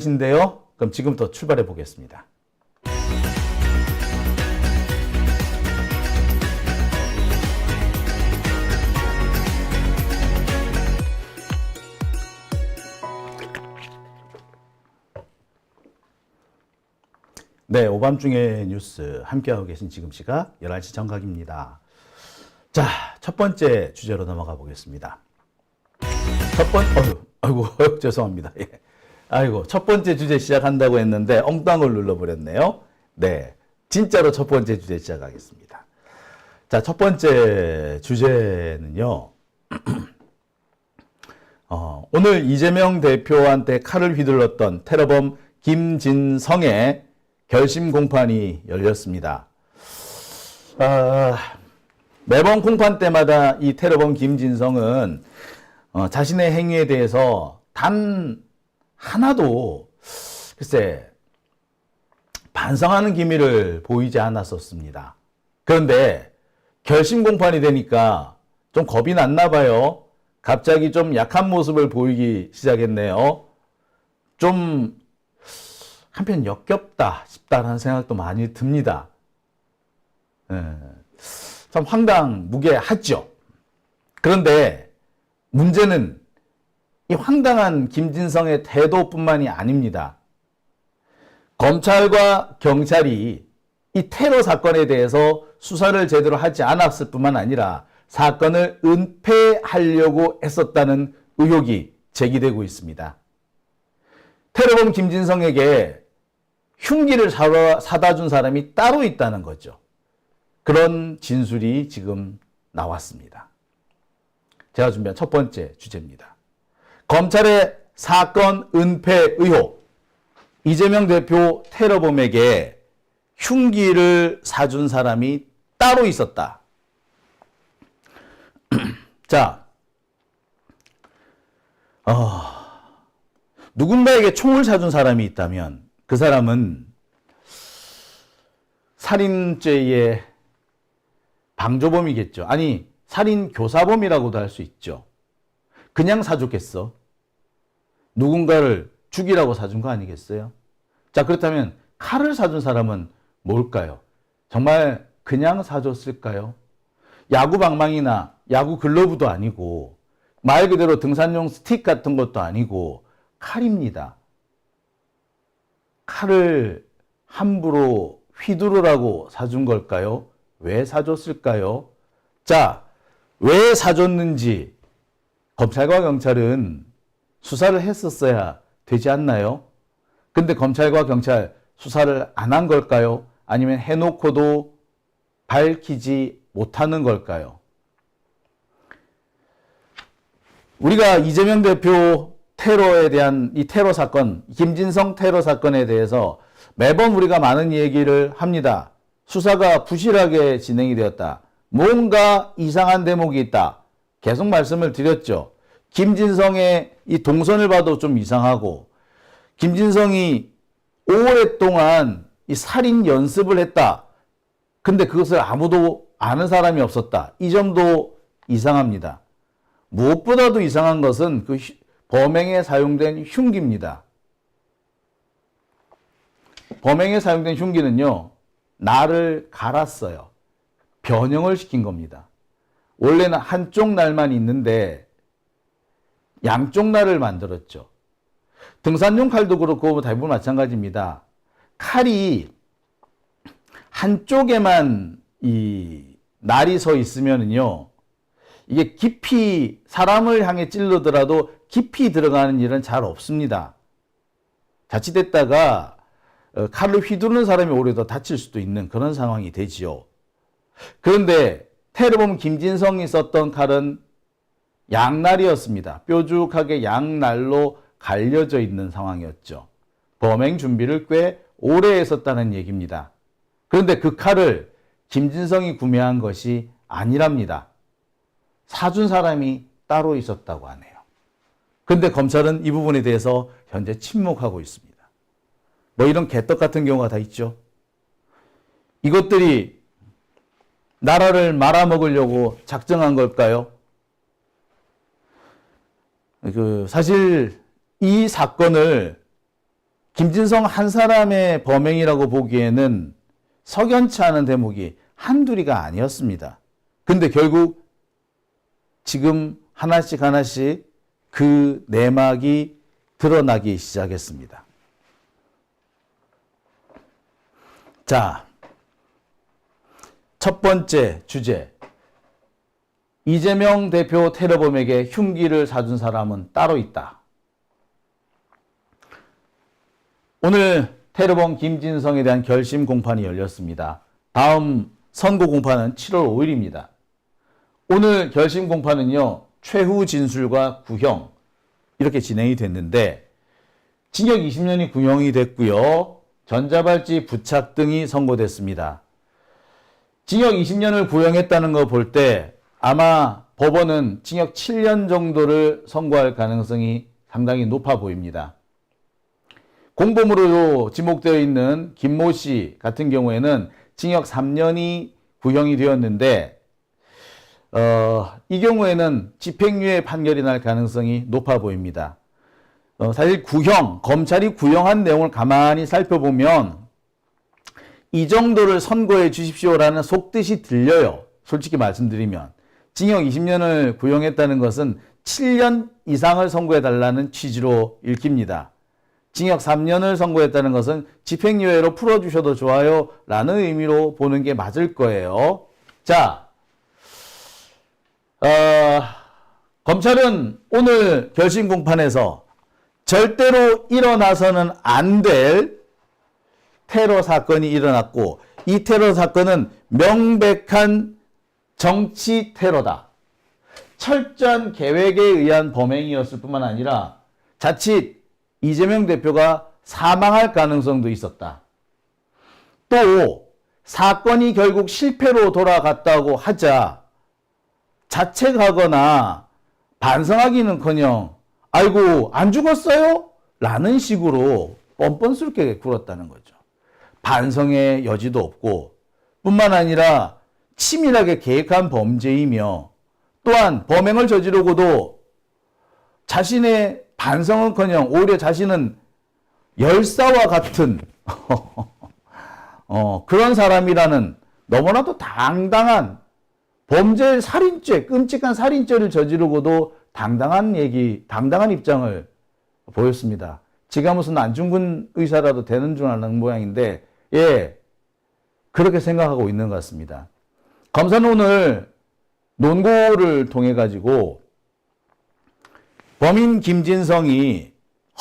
인데요. 그럼 지금부터 출발해 보겠습니다. 네, 오밤중의 뉴스 함께하고 계신 지금 시각 11시 정각입니다. 자, 첫 번째 주제로 넘어가 보겠습니다. 죄송합니다. 예. 첫 번째 주제 시작한다고 했는데 엉뚱을 눌러버렸네요. 네, 진짜로 첫 번째 주제 시작하겠습니다. 자, 첫 번째 주제는요. 오늘 이재명 대표한테 칼을 휘둘렀던 테러범 김진성의 결심 공판이 열렸습니다. 매번 공판 때마다 이 테러범 김진성은 자신의 행위에 대해서 단 하나도 글쎄 반성하는 기미를 보이지 않았었습니다. 그런데 결심 공판이 되니까 좀 겁이 났나 봐요. 갑자기 좀 약한 모습을 보이기 시작했네요. 좀 한편 역겹다 싶다라는 생각도 많이 듭니다. 참 황당무계하죠. 그런데 문제는 이 황당한 김진성의 태도뿐만이 아닙니다. 검찰과 경찰이 이 테러 사건에 대해서 수사를 제대로 하지 않았을 뿐만 아니라 사건을 은폐하려고 했었다는 의혹이 제기되고 있습니다. 테러범 김진성에게 흉기를 사다 준 사람이 따로 있다는 거죠. 그런 진술이 지금 나왔습니다. 제가 준비한 첫 번째 주제입니다. 검찰의 사건 은폐 의혹. 이재명 대표 테러범에게 흉기를 사준 사람이 따로 있었다. 자, 누군가에게 총을 사준 사람이 있다면 그 사람은 살인죄의 방조범이겠죠. 아니, 살인교사범이라고도 할 수 있죠. 그냥 사줬겠어? 누군가를 죽이라고 사준 거 아니겠어요? 자, 그렇다면 칼을 사준 사람은 뭘까요? 정말 그냥 사줬을까요? 야구 방망이나 야구 글러브도 아니고 말 그대로 등산용 스틱 같은 것도 아니고 칼입니다. 칼을 함부로 휘두르라고 사준 걸까요? 왜 사줬을까요? 자, 왜 사줬는지 검찰과 경찰은 수사를 했었어야 되지 않나요? 근데 검찰과 경찰 수사를 안 한 걸까요? 아니면 해놓고도 밝히지 못하는 걸까요? 우리가 이재명 대표 테러에 대한 이 테러 사건, 김진성 테러 사건에 대해서 매번 우리가 많은 얘기를 합니다. 수사가 부실하게 진행이 되었다. 뭔가 이상한 대목이 있다. 계속 말씀을 드렸죠. 김진성의 이 동선을 봐도 좀 이상하고, 김진성이 오랫동안 이 살인 연습을 했다. 근데 그것을 아무도 아는 사람이 없었다. 이 점도 이상합니다. 무엇보다도 이상한 것은 그 범행에 사용된 흉기입니다. 범행에 사용된 흉기는요, 날을 갈았어요. 변형을 시킨 겁니다. 원래는 한쪽 날만 있는데 양쪽 날을 만들었죠. 등산용 칼도 그렇고 대부분 마찬가지입니다. 칼이 한쪽에만 이 날이 서 있으면은요, 이게 깊이 사람을 향해 찔르더라도 깊이 들어가는 일은 잘 없습니다. 자칫했다가 칼을 휘두르는 사람이 오히려 더 다칠 수도 있는 그런 상황이 되지요. 그런데 테러범 김진성이 썼던 칼은 양날이었습니다. 뾰족하게 양날로 갈려져 있는 상황이었죠. 범행 준비를 꽤 오래 했었다는 얘기입니다. 그런데 그 칼을 김진성이 구매한 것이 아니랍니다. 사준 사람이 따로 있었다고 하네요. 그런데 검찰은 이 부분에 대해서 현재 침묵하고 있습니다. 뭐 이런 개떡 같은 경우가 다 있죠. 이것들이 나라를 말아먹으려고 작정한 걸까요? 사실 이 사건을 김진성 한 사람의 범행이라고 보기에는 석연치 않은 대목이 한둘이가 아니었습니다. 근데 결국 지금 하나씩 하나씩 그 내막이 드러나기 시작했습니다. 자, 첫 번째 주제. 이재명 대표 테러범에게 흉기를 사준 사람은 따로 있다. 오늘 테러범 김진성에 대한 결심 공판이 열렸습니다. 다음 선고 공판은 7월 5일입니다. 오늘 결심 공판은요, 최후 진술과 구형 이렇게 진행이 됐는데 징역 20년이 구형이 됐고요. 전자발찌 부착 등이 선고됐습니다. 징역 20년을 구형했다는 거 볼 때 아마 법원은 징역 7년 정도를 선고할 가능성이 상당히 높아 보입니다. 공범으로 지목되어 있는 김모 씨 같은 경우에는 징역 3년이 구형이 되었는데 이 경우에는 집행유예 판결이 날 가능성이 높아 보입니다. 사실 검찰이 구형한 내용을 가만히 살펴보면 이 정도를 선고해 주십시오라는 속뜻이 들려요. 솔직히 말씀드리면. 징역 20년을 구형했다는 것은 7년 이상을 선고해 달라는 취지로 읽힙니다. 징역 3년을 선고했다는 것은 집행유예로 풀어주셔도 좋아요 라는 의미로 보는 게 맞을 거예요. 자, 검찰은 오늘 결심 공판에서 절대로 일어나서는 안 될 테러 사건이 일어났고 이 테러 사건은 명백한 정치 테러다. 철저한 계획에 의한 범행이었을 뿐만 아니라 자칫 이재명 대표가 사망할 가능성도 있었다. 또 사건이 결국 실패로 돌아갔다고 하자 자책하거나 반성하기는커녕 아이고 안 죽었어요? 라는 식으로 뻔뻔스럽게 굴었다는 거죠. 반성의 여지도 없고 뿐만 아니라 치밀하게 계획한 범죄이며 또한 범행을 저지르고도 자신의 반성은커녕 오히려 자신은 열사와 같은 그런 사람이라는 너무나도 당당한 범죄 살인죄, 끔찍한 살인죄를 저지르고도 당당한 입장을 보였습니다. 지가 무슨 안중근 의사라도 되는 줄 아는 모양인데, 예, 그렇게 생각하고 있는 것 같습니다. 검사는 오늘 논고를 통해 가지고 범인 김진성이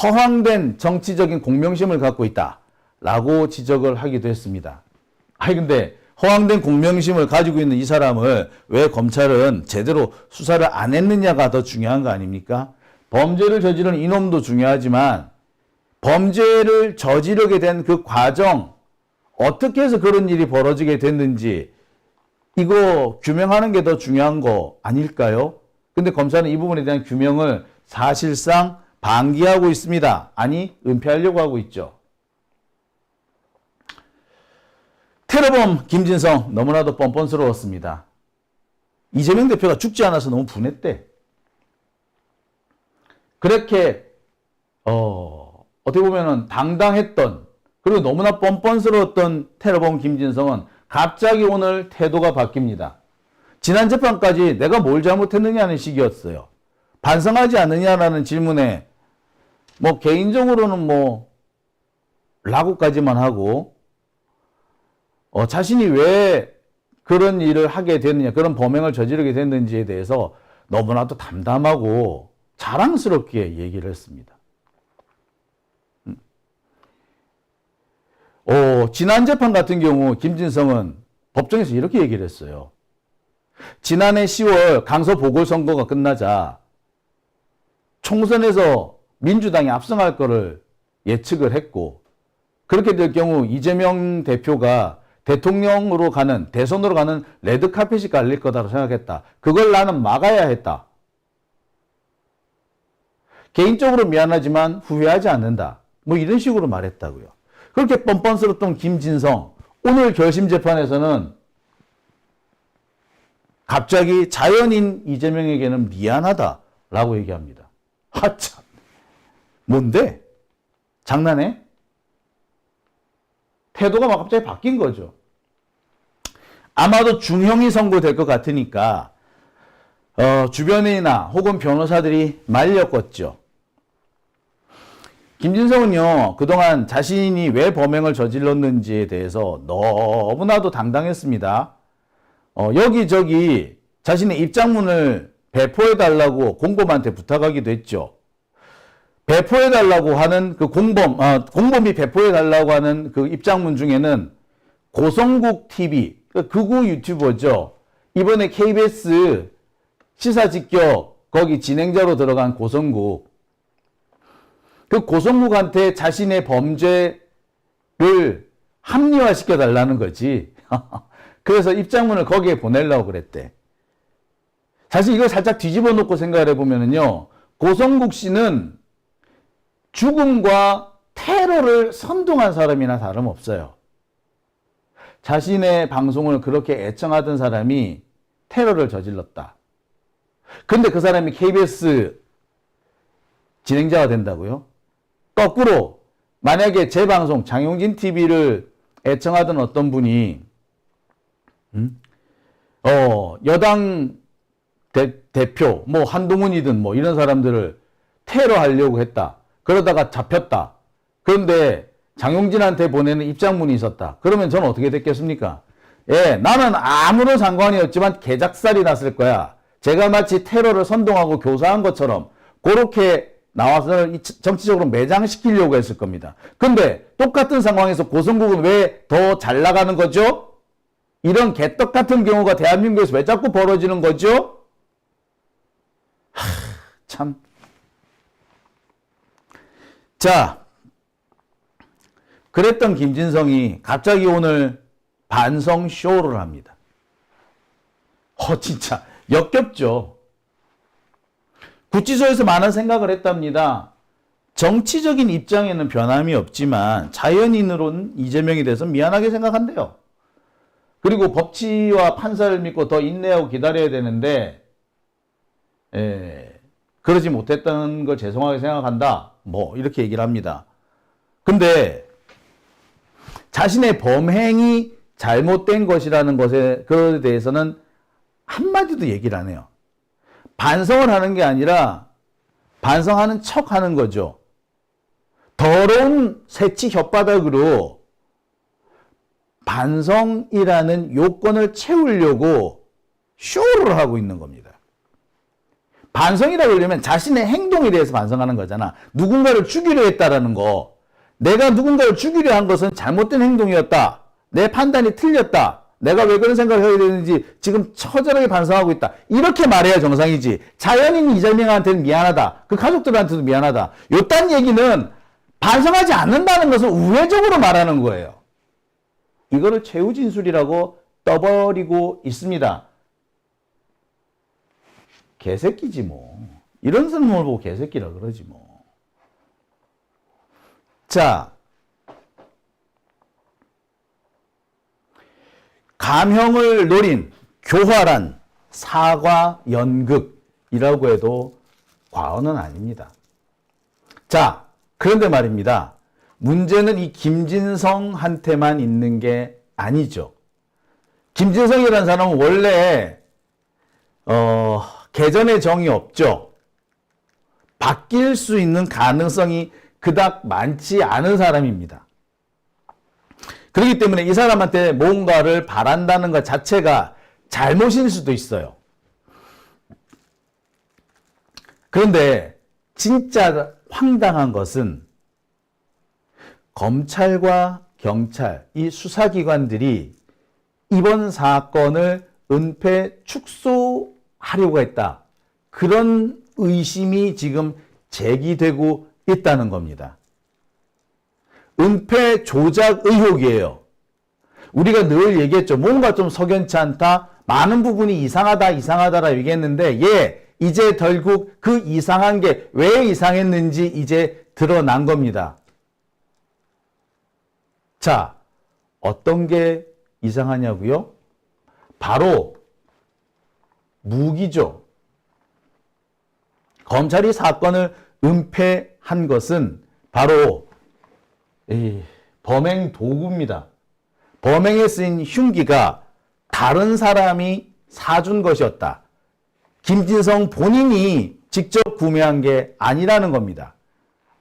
허황된 정치적인 공명심을 갖고 있다라고 지적을 하기도 했습니다. 근데 허황된 공명심을 가지고 있는 이 사람을 왜 검찰은 제대로 수사를 안 했느냐가 더 중요한 거 아닙니까? 범죄를 저지른 이놈도 중요하지만 범죄를 저지르게 된 그 과정, 어떻게 해서 그런 일이 벌어지게 됐는지 이거 규명하는 게 더 중요한 거 아닐까요? 근데 검사는 이 부분에 대한 규명을 사실상 방기하고 있습니다. 아니, 은폐하려고 하고 있죠. 테러범 김진성 너무나도 뻔뻔스러웠습니다. 이재명 대표가 죽지 않아서 너무 분했대. 그렇게 어떻게 보면은 당당했던 그리고 너무나 뻔뻔스러웠던 테러범 김진성은 갑자기 오늘 태도가 바뀝니다. 지난 재판까지 내가 뭘 잘못했느냐는 식이었어요. 반성하지 않느냐라는 질문에 뭐 개인적으로는 뭐 라고까지만 하고 자신이 왜 그런 일을 하게 됐느냐, 그런 범행을 저지르게 됐는지에 대해서 너무나도 담담하고 자랑스럽게 얘기를 했습니다. 지난 재판 같은 경우 김진성은 법정에서 이렇게 얘기를 했어요. 지난해 10월 강서 보궐선거가 끝나자 총선에서 민주당이 압승할 거를 예측을 했고 그렇게 될 경우 이재명 대표가 대통령으로 가는, 대선으로 가는 레드카펫이 깔릴 거다라고 생각했다. 그걸 나는 막아야 했다. 개인적으로 미안하지만 후회하지 않는다. 뭐 이런 식으로 말했다고요. 그렇게 뻔뻔스럽던 김진성, 오늘 결심 재판에서는 갑자기 자연인 이재명에게는 미안하다라고 얘기합니다. 참. 뭔데? 장난해? 태도가 막 갑자기 바뀐 거죠. 아마도 중형이 선고될 것 같으니까 주변이나 혹은 변호사들이 말렸겠죠. 김진성은요, 그동안 자신이 왜 범행을 저질렀는지에 대해서 너무나도 당당했습니다. 여기저기 자신의 입장문을 배포해달라고 공범한테 부탁하기도 했죠. 배포해달라고 하는 그 공범이 배포해달라고 하는 그 입장문 중에는 고성국 TV, 극우 유튜버죠. 이번에 KBS 시사 직격 거기 진행자로 들어간 고성국. 그 고성국한테 자신의 범죄를 합리화시켜 달라는 거지. 그래서 입장문을 거기에 보내려고 그랬대. 사실 이걸 살짝 뒤집어 놓고 생각을 해보면요. 고성국 씨는 죽음과 테러를 선동한 사람이나 다름없어요. 자신의 방송을 그렇게 애청하던 사람이 테러를 저질렀다. 근데 그 사람이 KBS 진행자가 된다고요? 거꾸로 만약에 제 방송 장용진 TV를 애청하던 어떤 분이 여당 대표 뭐 한동훈이든 뭐 이런 사람들을 테러하려고 했다. 그러다가 잡혔다. 그런데 장용진한테 보내는 입장문이 있었다. 그러면 저는 어떻게 됐겠습니까? 예, 나는 아무런 상관이 없지만 개작살이 났을 거야. 제가 마치 테러를 선동하고 교사한 것처럼 그렇게 나와서 정치적으로 매장시키려고 했을 겁니다. 근데 똑같은 상황에서 고성국은 왜 더 잘 나가는 거죠? 이런 개떡 같은 경우가 대한민국에서 왜 자꾸 벌어지는 거죠? 참. 자, 그랬던 김진성이 갑자기 오늘 반성 쇼를 합니다. 진짜 역겹죠. 구치소에서 많은 생각을 했답니다. 정치적인 입장에는 변함이 없지만 자연인으로는 이재명이 돼서 미안하게 생각한대요. 그리고 법치와 판사를 믿고 더 인내하고 기다려야 되는데 그러지 못했다는 걸 죄송하게 생각한다. 뭐 이렇게 얘기를 합니다. 근데 자신의 범행이 잘못된 것이라는 것에 그에 대해서는 한마디도 얘기를 안 해요. 반성을 하는 게 아니라 반성하는 척 하는 거죠. 더러운 새치 혓바닥으로 반성이라는 요건을 채우려고 쇼를 하고 있는 겁니다. 반성이라고 하려면 자신의 행동에 대해서 반성하는 거잖아. 누군가를 죽이려 했다라는 거. 내가 누군가를 죽이려 한 것은 잘못된 행동이었다. 내 판단이 틀렸다. 내가 왜 그런 생각을 해야 되는지 지금 처절하게 반성하고 있다. 이렇게 말해야 정상이지. 자연인 이재명한테는 미안하다. 그 가족들한테도 미안하다. 요딴 얘기는 반성하지 않는다는 것을 우회적으로 말하는 거예요. 이거를 최후 진술이라고 떠버리고 있습니다. 개새끼지 뭐. 이런 사람을 보고 개새끼라 그러지 뭐. 자, 감형을 노린 교활한 사과 연극이라고 해도 과언은 아닙니다. 자, 그런데 말입니다. 문제는 이 김진성한테만 있는 게 아니죠. 김진성이라는 사람은 원래 개전의 정이 없죠. 바뀔 수 있는 가능성이 그닥 많지 않은 사람입니다. 그렇기 때문에 이 사람한테 뭔가를 바란다는 것 자체가 잘못일 수도 있어요. 그런데 진짜 황당한 것은 검찰과 경찰, 이 수사기관들이 이번 사건을 은폐 축소하려고 했다. 그런 의심이 지금 제기되고 있다는 겁니다. 은폐 조작 의혹이에요. 우리가 늘 얘기했죠. 뭔가 좀 석연치 않다. 많은 부분이 이상하다라 얘기했는데 이제 결국 그 이상한 게 왜 이상했는지 이제 드러난 겁니다. 자, 어떤 게 이상하냐고요? 바로 무기죠. 검찰이 사건을 은폐한 것은 바로 범행 도구입니다. 범행에 쓰인 흉기가 다른 사람이 사준 것이었다. 김진성 본인이 직접 구매한 게 아니라는 겁니다.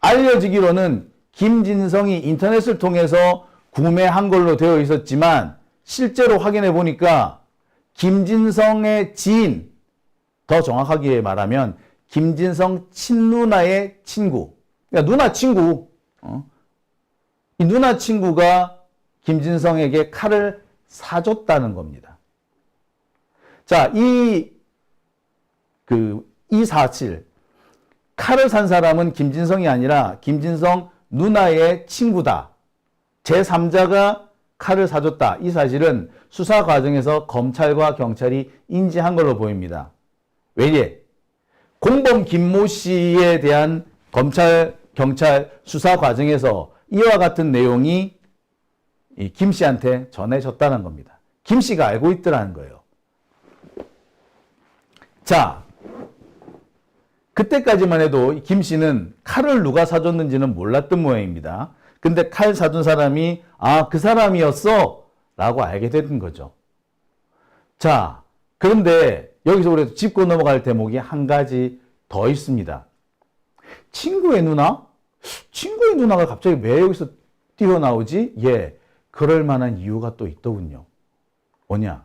알려지기로는 김진성이 인터넷을 통해서 구매한 걸로 되어 있었지만 실제로 확인해 보니까 김진성의 지인, 더 정확하게 말하면 김진성 친누나의 친구, 그러니까 누나 친구, 이 누나 친구가 김진성에게 칼을 사줬다는 겁니다. 자, 이 사실, 칼을 산 사람은 김진성이 아니라 김진성 누나의 친구다. 제3자가 칼을 사줬다. 이 사실은 수사 과정에서 검찰과 경찰이 인지한 걸로 보입니다. 왜냐? 공범 김모 씨에 대한 검찰, 경찰 수사 과정에서 이와 같은 내용이 이 김 씨한테 전해졌다는 겁니다. 김 씨가 알고 있더라는 거예요. 자, 그때까지만 해도 김 씨는 칼을 누가 사줬는지는 몰랐던 모양입니다. 근데 칼 사준 사람이 그 사람이었어 라고 알게 된 거죠. 자, 그런데 여기서 우리가 짚고 넘어갈 대목이 한 가지 더 있습니다. 친구의 누나? 친구의 누나가 갑자기 왜 여기서 튀어나오지? 예, 그럴 만한 이유가 또 있더군요. 뭐냐?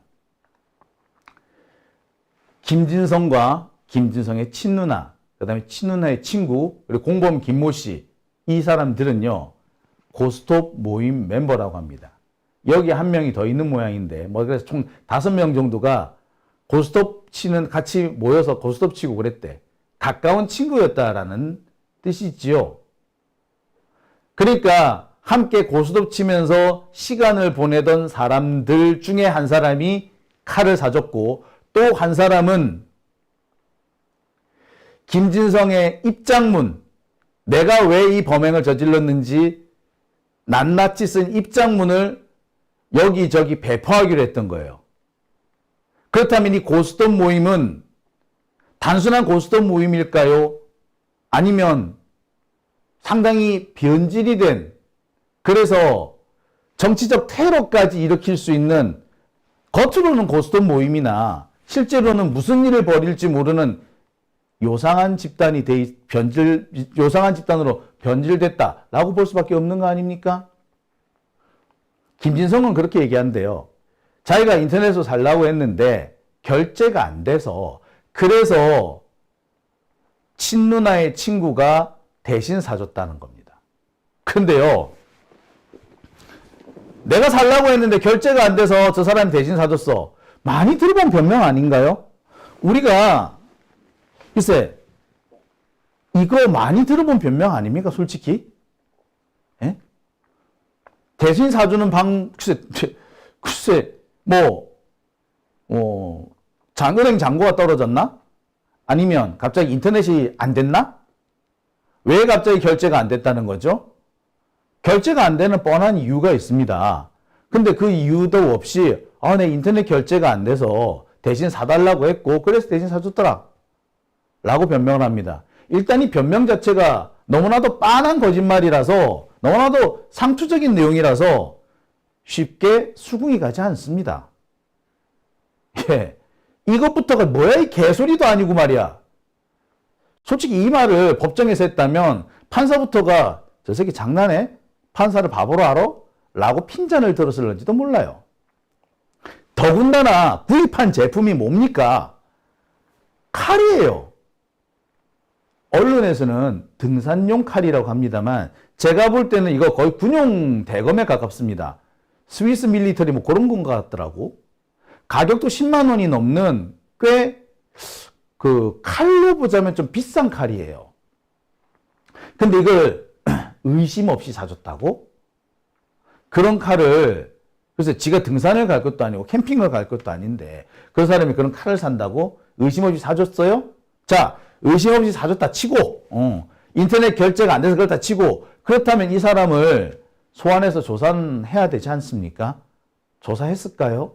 김진성과 김진성의 친누나, 그 다음에 친누나의 친구, 그리고 공범 김모 씨, 이 사람들은요, 고스톱 모임 멤버라고 합니다. 여기 한 명이 더 있는 모양인데, 그래서 총 5명 정도가 고스톱 치는, 같이 모여서 고스톱 치고 그랬대. 가까운 친구였다라는 뜻이지요. 그러니까 함께 고스톱 치면서 시간을 보내던 사람들 중에 한 사람이 칼을 사줬고, 또 한 사람은 김진성의 입장문, 내가 왜 이 범행을 저질렀는지 낱낱이 쓴 입장문을 여기저기 배포하기로 했던 거예요. 그렇다면 이 고스톱 모임은 단순한 고스톱 모임일까요? 아니면 상당히 변질이 된, 그래서 정치적 테러까지 일으킬 수 있는, 겉으로는 고스톱 모임이나 실제로는 무슨 일을 벌일지 모르는 요상한 집단이 요상한 집단으로 변질됐다라고 볼 수밖에 없는 거 아닙니까? 김진성은 그렇게 얘기한대요. 자기가 인터넷으로 살라고 했는데 결제가 안 돼서, 그래서 친누나의 친구가 대신 사줬다는 겁니다. 근데요, 내가 살라고 했는데 결제가 안 돼서 저 사람이 대신 사줬어. 많이 들어본 변명 아닌가요? 우리가 글쎄, 이거 많이 들어본 변명 아닙니까, 솔직히? 예? 대신 사주는 글쎄, 은행 잔고가 떨어졌나? 아니면 갑자기 인터넷이 안 됐나? 왜 갑자기 결제가 안 됐다는 거죠? 결제가 안 되는 뻔한 이유가 있습니다. 근데 그 이유도 없이, 내 인터넷 결제가 안 돼서 대신 사달라고 했고, 그래서 대신 사줬더라. 라고 변명을 합니다. 일단 이 변명 자체가 너무나도 빤한 거짓말이라서, 너무나도 상투적인 내용이라서 쉽게 수긍이 가지 않습니다. 예. 이것부터가 뭐야, 이 개소리도 아니고 말이야. 솔직히 이 말을 법정에서 했다면 판사부터가 저 새끼 장난해? 판사를 바보로 알아? 라고 핀잔을 들었을런지도 몰라요. 더군다나 구입한 제품이 뭡니까? 칼이에요. 언론에서는 등산용 칼이라고 합니다만 제가 볼 때는 이거 거의 군용 대검에 가깝습니다. 스위스 밀리터리 그런 건 것 같더라고. 가격도 10만 원이 넘는 꽤 칼로 보자면 좀 비싼 칼이에요. 근데 이걸 의심 없이 사줬다고? 그런 칼을, 그래서 지가 등산을 갈 것도 아니고 캠핑을 갈 것도 아닌데 그 사람이 그런 칼을 산다고? 의심 없이 사줬어요? 자, 의심 없이 사줬다 치고, 인터넷 결제가 안 돼서 그렇다 치고, 그렇다면 이 사람을 소환해서 조사해야 되지 않습니까? 조사했을까요?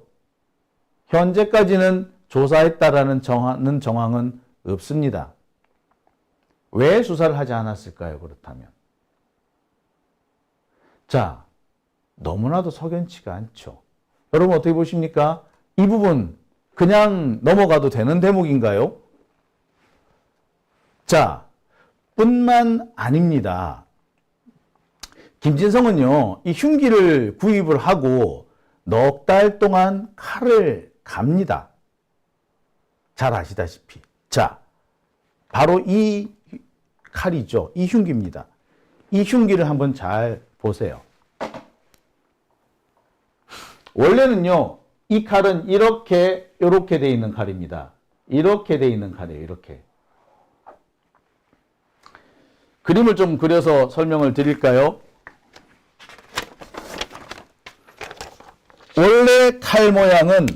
현재까지는 조사했다라는 정황은 없습니다. 왜 수사를 하지 않았을까요? 그렇다면. 자, 너무나도 석연치가 않죠. 여러분 어떻게 보십니까? 이 부분 그냥 넘어가도 되는 대목인가요? 자, 뿐만 아닙니다. 김진성은요, 이 흉기를 구입을 하고 넉 달 동안 칼을 갑니다. 잘 아시다시피. 자, 바로 이 칼이죠. 이 흉기입니다. 이 흉기를 한번 잘 보세요. 원래는요, 이 칼은 이렇게 돼 있는 칼입니다. 이렇게 돼 있는 칼이에요. 이렇게. 그림을 좀 그려서 설명을 드릴까요? 원래 칼 모양은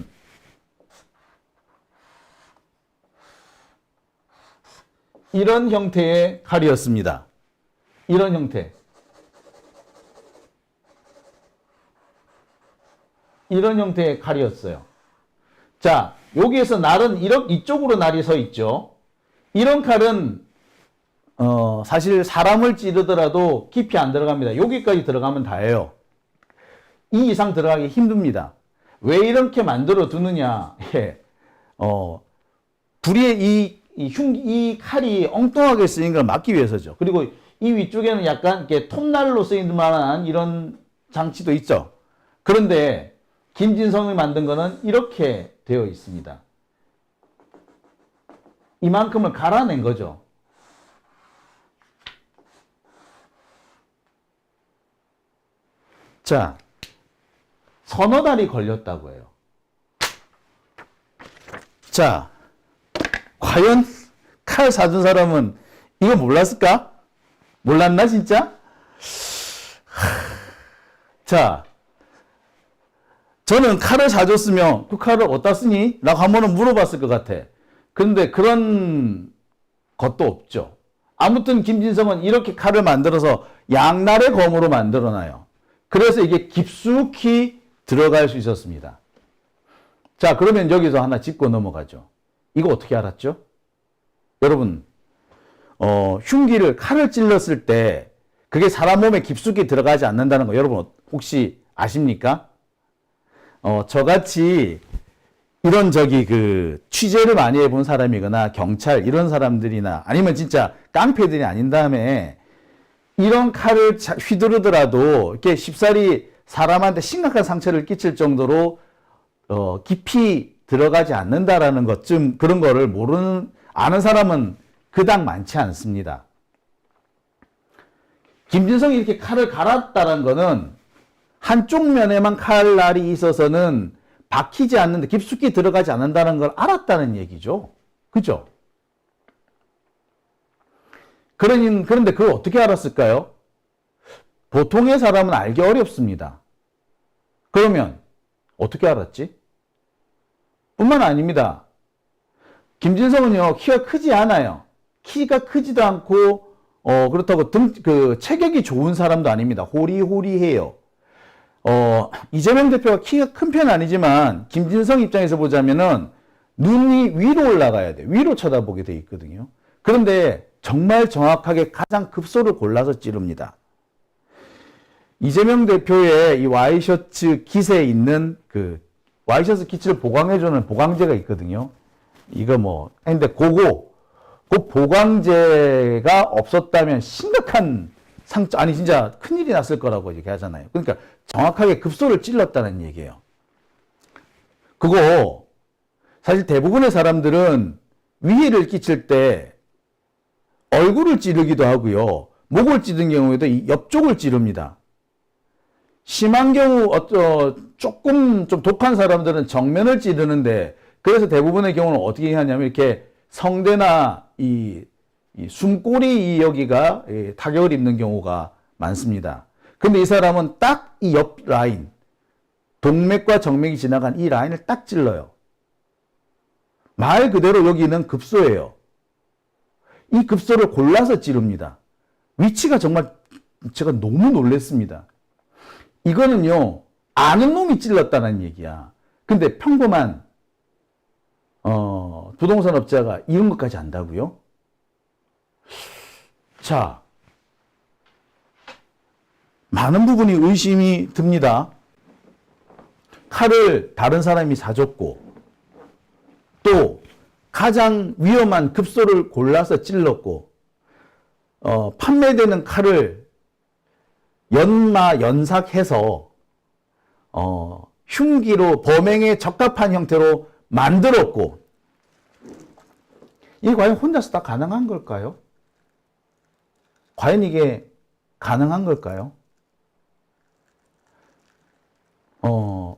이런 형태의 칼이었습니다. 이런 형태. 이런 형태의 칼이었어요. 자, 여기에서 날은 이쪽으로 날이 서 있죠. 이런 칼은 사실 사람을 찌르더라도 깊이 안 들어갑니다. 여기까지 들어가면 다예요. 이 이상 들어가기 힘듭니다. 왜 이렇게 만들어 두느냐? 예. 불의의 이 칼이 엉뚱하게 쓰인 걸 막기 위해서죠. 그리고 이 위쪽에는 약간 이렇게 톱날로 쓰인 만한 이런 장치도 있죠. 그런데 김진성이 만든 거는 이렇게 되어 있습니다. 이만큼을 갈아낸 거죠. 자, 서너 달이 걸렸다고 해요. 자, 과연 칼 사준 사람은 이거 몰랐을까? 몰랐나 진짜? 자, 저는 칼을 사줬으면 그 칼을 어디다 쓰니? 라고 한 번은 물어봤을 것 같아. 그런데 그런 것도 없죠. 아무튼 김진성은 이렇게 칼을 만들어서 양날의 검으로 만들어놔요. 그래서 이게 깊숙이 들어갈 수 있었습니다. 자, 그러면 여기서 하나 짚고 넘어가죠. 이거 어떻게 알았죠? 여러분, 흉기를, 칼을 찔렀을 때 그게 사람 몸에 깊숙이 들어가지 않는다는 거 여러분 혹시 아십니까? 저같이 이런 취재를 많이 해본 사람이거나 경찰 이런 사람들이나 아니면 진짜 깡패들이 아닌 다음에 이런 칼을 휘두르더라도 이렇게 쉽사리 사람한테 심각한 상처를 끼칠 정도로 깊이 들어가지 않는다라는 것쯤 그런 거를 아는 사람은 그닥 많지 않습니다. 김진성이 이렇게 칼을 갈았다는 거는 한쪽 면에만 칼날이 있어서는 박히지 않는데 깊숙이 들어가지 않는다는 걸 알았다는 얘기죠. 그죠? 그런데 그걸 어떻게 알았을까요? 보통의 사람은 알기 어렵습니다. 그러면 어떻게 알았지? 뿐만 아닙니다. 김진성은요, 키가 크지 않아요. 키가 크지도 않고, 그렇다고 체격이 좋은 사람도 아닙니다. 호리호리해요. 이재명 대표가 키가 큰 편은 아니지만, 김진성 입장에서 보자면은, 눈이 위로 올라가야 돼. 위로 쳐다보게 돼 있거든요. 그런데 정말 정확하게 가장 급소를 골라서 찌릅니다. 이재명 대표의 이 와이셔츠 깃에 있는 와이셔츠 깃을 보강해주는 보강제가 있거든요. 이거 근데 그 보강제가 없었다면 심각한 아니, 진짜 큰일이 났을 거라고 얘기하잖아요. 그러니까 정확하게 급소를 찔렀다는 얘기예요. 그거, 사실 대부분의 사람들은 위해를 끼칠 때 얼굴을 찌르기도 하고요. 목을 찌른 경우에도 이 옆쪽을 찌릅니다. 심한 경우, 조금 좀 독한 사람들은 정면을 찌르는데, 그래서 대부분의 경우는 어떻게 하냐면, 이렇게 성대나 이 숨꼬리 여기가 타격을 입는 경우가 많습니다. 근데 이 사람은 딱 이 옆 라인, 동맥과 정맥이 지나간 이 라인을 딱 찔러요. 말 그대로 여기는 급소예요. 이 급소를 골라서 찌릅니다. 위치가 정말 제가 너무 놀랐습니다. 이거는요, 아는 놈이 찔렀다는 얘기야. 근데 평범한, 부동산 업자가 이런 것까지 안다고요? 자, 많은 부분이 의심이 듭니다. 칼을 다른 사람이 사줬고 또 가장 위험한 급소를 골라서 찔렀고 판매되는 칼을 연삭해서 흉기로 범행에 적합한 형태로 만들었고 이게 과연 혼자서 다 가능한 걸까요? 과연 이게 가능한 걸까요?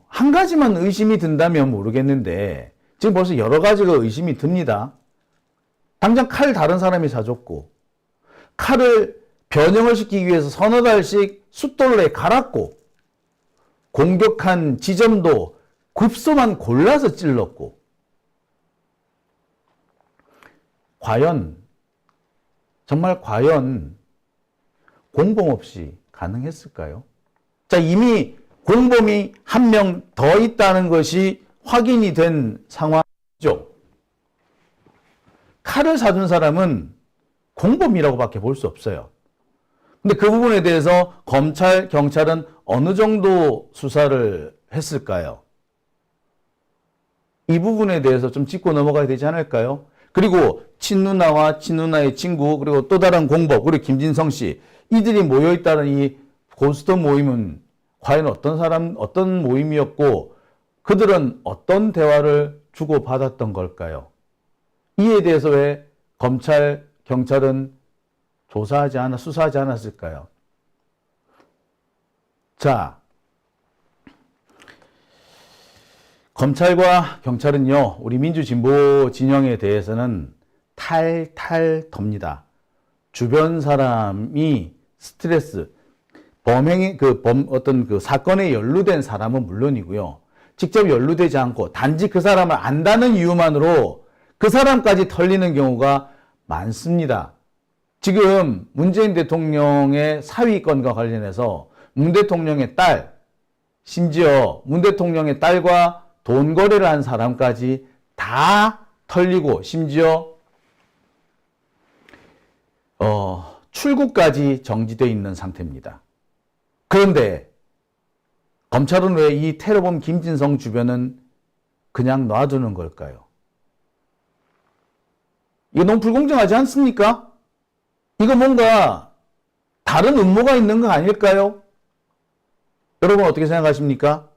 한 가지만 의심이 든다면 모르겠는데 지금 벌써 여러 가지가 의심이 듭니다. 당장 칼 다른 사람이 사줬고 칼을 변형을 시키기 위해서 서너 달씩 숫돌로에 갈았고 공격한 지점도 급소만 골라서 찔렀고 정말 과연 공범 없이 가능했을까요? 자, 이미 공범이 한 명 더 있다는 것이 확인이 된 상황이죠. 칼을 사준 사람은 공범이라고밖에 볼 수 없어요. 근데 그 부분에 대해서 검찰, 경찰은 어느 정도 수사를 했을까요? 이 부분에 대해서 좀 짚고 넘어가야 되지 않을까요? 그리고 친누나와 친누나의 친구, 그리고 또 다른 공범, 그리고 김진성 씨, 이들이 모여있다는 이 고스톱 모임은 과연 어떤 모임이었고, 그들은 어떤 대화를 주고받았던 걸까요? 이에 대해서 왜 검찰, 경찰은 수사하지 않았을까요? 자, 검찰과 경찰은요, 우리 민주진보 진영에 대해서는 탈탈 텁니다. 주변 사람이 스트레스, 어떤 그 사건에 연루된 사람은 물론이고요. 직접 연루되지 않고 단지 그 사람을 안다는 이유만으로 그 사람까지 털리는 경우가 많습니다. 지금 문재인 대통령의 사위건과 관련해서 문 대통령의 딸, 심지어 문 대통령의 딸과 돈 거래를 한 사람까지 다 털리고 심지어 출국까지 정지되어 있는 상태입니다. 그런데 검찰은 왜 이 테러범 김진성 주변은 그냥 놔두는 걸까요? 이거 너무 불공정하지 않습니까? 이거 뭔가 다른 음모가 있는 거 아닐까요? 여러분 어떻게 생각하십니까?